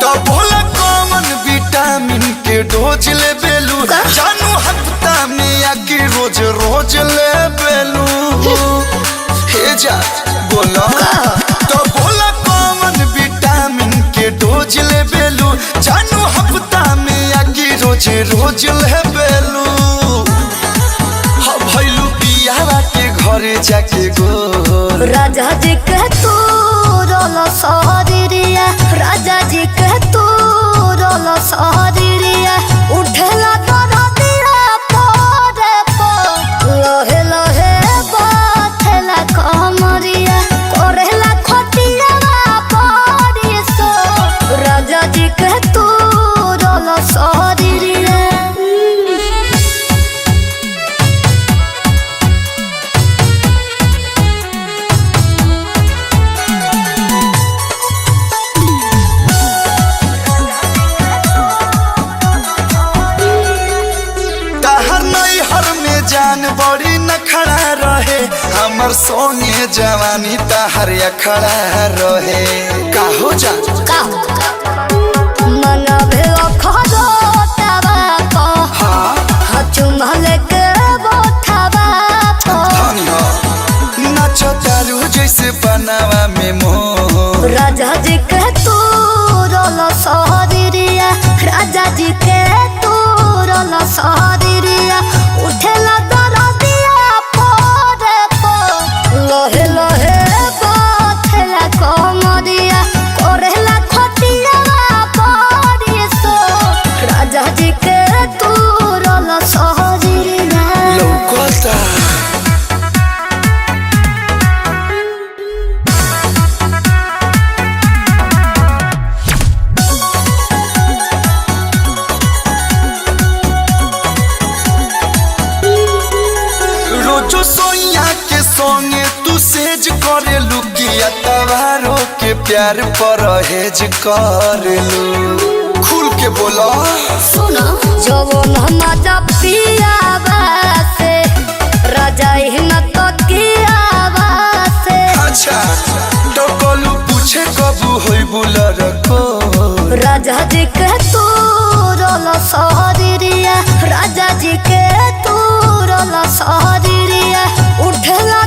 तो बोला कौन विटामिन के डोज ले बेलू जानू हफ्ता में या कि रोज रोज ले बेलू हे जा बोला तो बोला कौन विटामिन के डोज ले बेलू जानू हफ्ता में या कि रोज रोज ले बेलू भैलू पियावा के घरे जाके गो राजा जी के तू रोल सहरिया राजा जी के तू रोल सहरिया उठेला दरदिया पोरे पो लहे लहे बाथेला कमरिया करेला खटिया परिसो राजा जी के तू रोल सहरिया जान बड़ी न खड़ा रहे हमर सोने जवानी तहर खड़ा रहे काहो जान मनवे अखरो तवा को हचुमल के बोथवा को नाचो तारू जैसे बनावा में मोह राजा जी के तू रोल सहरिया राजा जी के तू रोल सहरिया उठेला दरदिया पोरे पो लहे लहे बाथेला कमरिया करेला खटिया परिसो राजा जी के तू रोल सहरिया लौकता रोजो सोया के सोंगे तू सेज करे लुकिया तवारो के प्यार परहेज करेलू खुल के बोला सुनो जवन मजा पियावा से राजा हिम्मत कियावा से अच्छा तो कलू पूछे कबू होई बुलर को राजा जी के तू रोल सहरिया राजा जी के तू रोल सहरिया उठेला